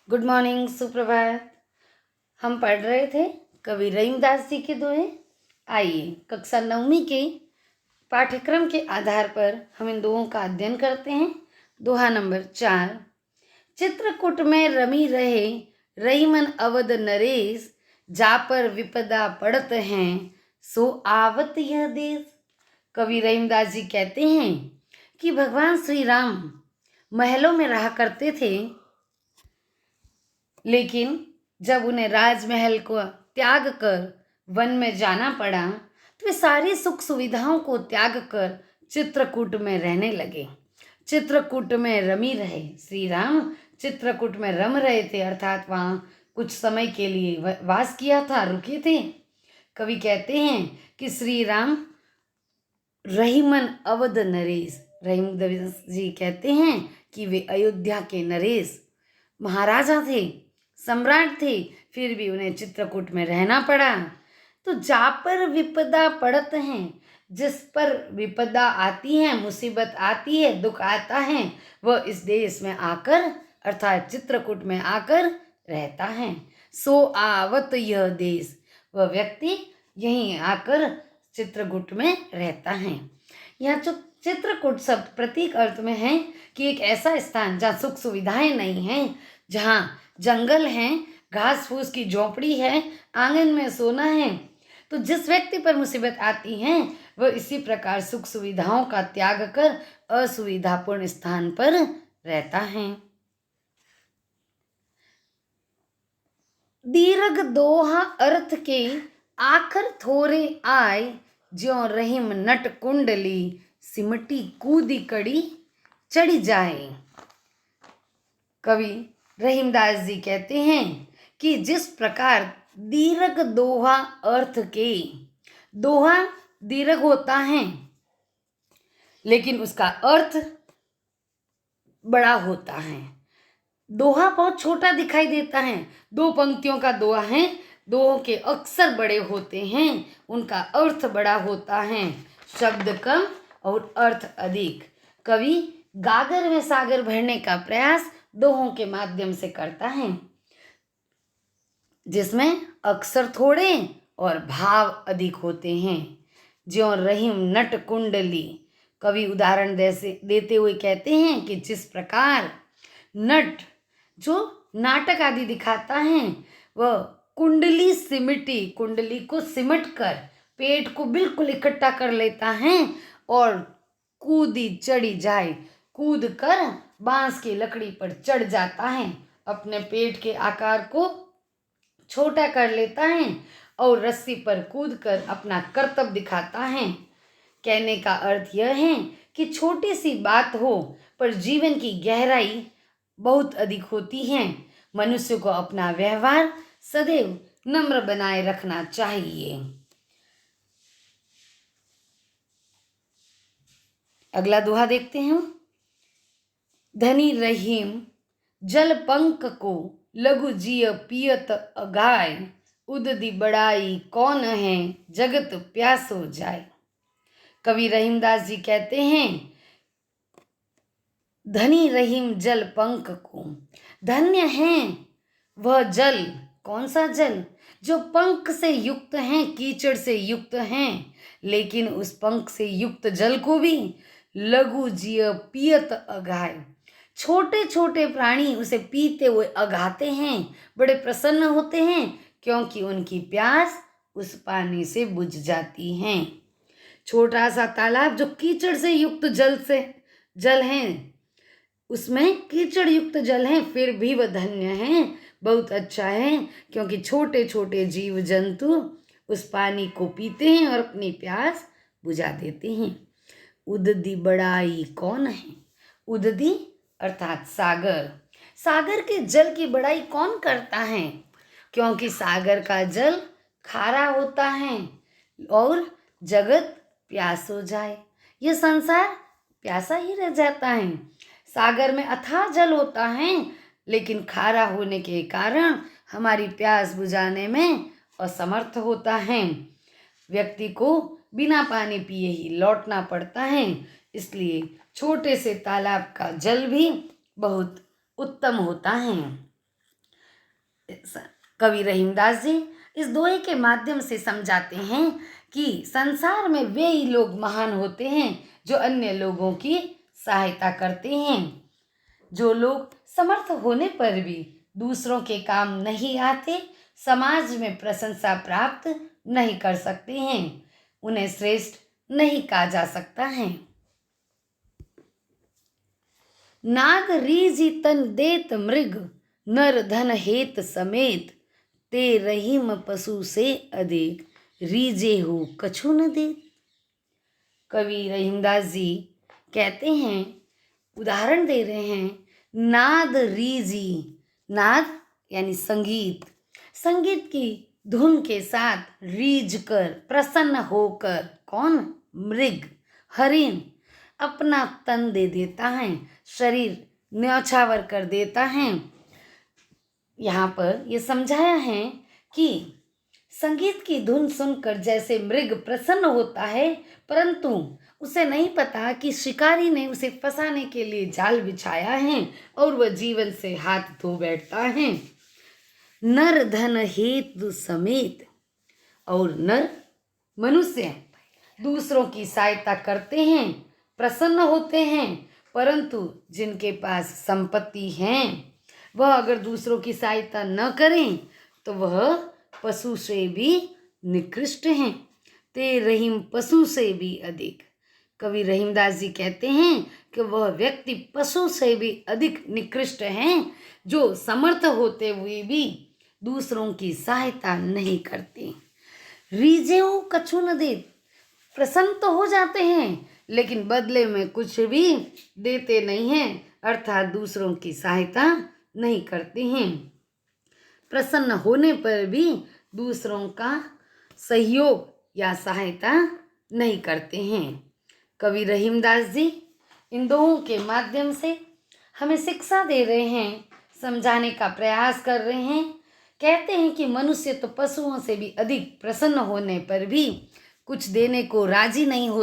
Good morning, सुप्रभात। हम पढ़ रहे थे कवि रहीमदास जी के दोहे। आइए कक्षा 9वीं के पाठ्यक्रम के आधार पर हम इन दोहों का अध्ययन करते हैं। दोहा नंबर 4। चित्रकूट में रमी रहे रहीमन अवध नरेश, जा पर विपदा पड़त हैं सो आवत यह देश। कवि रहीमदास जी कहते हैं कि भगवान श्री राम महलों में रहा करते थे, लेकिन जब उन्हें राजमहल को त्याग कर वन में जाना पड़ा तो वे सारी सुख सुविधाओं को त्याग कर चित्रकूट में रहने लगे। चित्रकूट में रमी रहे। श्री राम चित्रकूट में रम रहे थे, अर्थात वहाँ कुछ समय के लिए वास किया था, रुके थे। कवि कहते हैं कि श्री राम रहीमन अवध नरेश। रहीमदास जी कहते हैं कि वे अयोध्या के नरेश महाराजा थे, सम्राट थे, फिर भी उन्हें चित्रकूट में रहना पड़ा। तो जा पर विपदा पड़त हैं, जिस पर विपदा आती है, मुसीबत आती है, दुख आता है, वह इस देश में आकर अर्थात चित्रकूट में आकर रहता है। सो आवत यह देश, वह व्यक्ति यहीं आकर चित्रकूट में रहता है। यह जो चित्रकूट शब्द प्रतीक अर्थ में है कि एक ऐसा स्थान जहाँ सुख सुविधाएं नहीं हैं, जहाँ जंगल हैं, घास फूस की झोपड़ी है, आंगन में सोना है। तो जिस व्यक्ति पर मुसीबत आती है वह इसी प्रकार सुख सुविधाओं का त्याग कर असुविधापूर्ण स्थान पर रहता है। दीर्घ दोहा अर्थ के आखर थोरे आय, ज्यों रहीम नट कुंडली सिमटी कूदी कड़ी चढ़ी जाए। कवि रहीमदास जी कहते हैं कि जिस प्रकार दीर्घ दोहा अर्थ के, दोहा दीर्घ होता है लेकिन उसका अर्थ बड़ा होता है। दोहा बहुत छोटा दिखाई देता है, 2 पंक्तियों का दोहा है, दोहों के अक्षर बड़े होते हैं, उनका अर्थ बड़ा होता है, शब्द कम और अर्थ अधिक। कवि गागर में सागर भरने का प्रयास दोहों के माध्यम से करता है, जिसमें अक्षर थोड़े और भाव अधिक होते हैं। ज्यों रहीम नट कुंडली, कवि उदाहरण देते हुए कहते हैं कि जिस प्रकार नट जो नाटक आदि दिखाता है वह कुंडली सिमटी, कुंडली को सिमट कर पेट को बिल्कुल इकट्ठा कर लेता है और कूदी चढ़ी जाए, कूद कर बांस की लकड़ी पर चढ़ जाता है, अपने पेट के आकार को छोटा कर लेता है और रस्सी पर कूदकर अपना कर्तव्य दिखाता है। कहने का अर्थ यह है कि छोटी सी बात हो पर जीवन की गहराई बहुत अधिक होती है। मनुष्य को अपना व्यवहार सदैव नम्र बनाए रखना चाहिए। अगला दोहा देखते हैं। धनी रहीम जल पंक को लघु जिय पियत अगाय, उददी बड़ाई कौन है जगत प्यासो जाए। कवि रहीमदास जी कहते हैं धनी रहीम जल पंक को, धन्य है वह जल। कौन सा जल? जो पंख से युक्त हैं, कीचड़ से युक्त हैं, लेकिन उस पंख से युक्त जल को भी लघु जिय पियत अगाय, छोटे छोटे प्राणी उसे पीते हुए अघाते हैं, बड़े प्रसन्न होते हैं, क्योंकि उनकी प्यास उस पानी से बुझ जाती है। छोटा सा तालाब जो कीचड़ से युक्त जल है, उसमें कीचड़ युक्त जल है, फिर भी वह धन्य है, बहुत अच्छा है, क्योंकि छोटे छोटे जीव जंतु उस पानी को पीते हैं और अपनी प्यास बुझा देते हैं। उददी बड़ाई कौन है? उददी अर्थात सागर। सागर के जल की बड़ाई कौन करता है? क्योंकि सागर का जल खारा होता है और जगत प्यास हो जाए, यह संसार प्यासा ही रह जाता है। सागर में अथाह जल होता है, लेकिन खारा होने के कारण हमारी प्यास बुझाने में असमर्थ होता है। व्यक्ति को बिना पानी पिए ही लौटना पड़ता है, इसलिए छोटे से तालाब का जल भी बहुत उत्तम होता है। कवि रहीमदास जी इस दोहे के माध्यम से समझाते हैं कि संसार में वे ही लोग महान होते हैं जो अन्य लोगों की सहायता करते हैं। जो लोग समर्थ होने पर भी दूसरों के काम नहीं आते, समाज में प्रशंसा प्राप्त नहीं कर सकते हैं, उन्हें श्रेष्ठ नहीं कहा जा सकता है। नाग रीझि तन देत मृग, नर धन हेत समेत, ते रहीम पशु से अधिक, रीझे हो कछु न देत। कवि रहीमदास जी कहते हैं, उदाहरण दे रहे हैं, नाद रीझि, नाद यानी संगीत, संगीत की धुन के साथ रीझ कर, प्रसन्न होकर, कौन? मृग, हरिण अपना तन दे देता है, शरीर न्यौछावर कर देता है। यहाँ पर ये समझाया है कि संगीत की धुन सुनकर जैसे मृग प्रसन्न होता है, परंतु उसे नहीं पता कि शिकारी ने उसे फंसाने के लिए जाल बिछाया है और वह जीवन से हाथ धो बैठता है। नर धन हेतु समेत, और नर मनुष्य दूसरों की सहायता करते हैं, प्रसन्न होते हैं, परंतु जिनके पास संपत्ति है वह अगर दूसरों की सहायता न करें तो वह पशु से भी निकृष्ट हैं। ते रहीम पशु से भी अधिक। कवि रहीमदास जी कहते हैं कि वह व्यक्ति पशु से भी अधिक निकृष्ट हैं जो समर्थ होते हुए भी दूसरों की सहायता नहीं करते। रीझे हो कछु न दे, प्रसन्न तो हो जाते हैं लेकिन बदले में कुछ भी देते नहीं हैं, अर्थात दूसरों की सहायता नहीं करते हैं। प्रसन्न होने पर भी दूसरों का सहयोग या सहायता नहीं करते हैं। कवि रहीमदास जी इन दोहों के माध्यम से हमें शिक्षा दे रहे हैं, समझाने का प्रयास कर रहे हैं। कहते हैं कि मनुष्य तो पशुओं से भी अधिक प्रसन्न होने पर भी कुछ देने को राजी नहीं होता।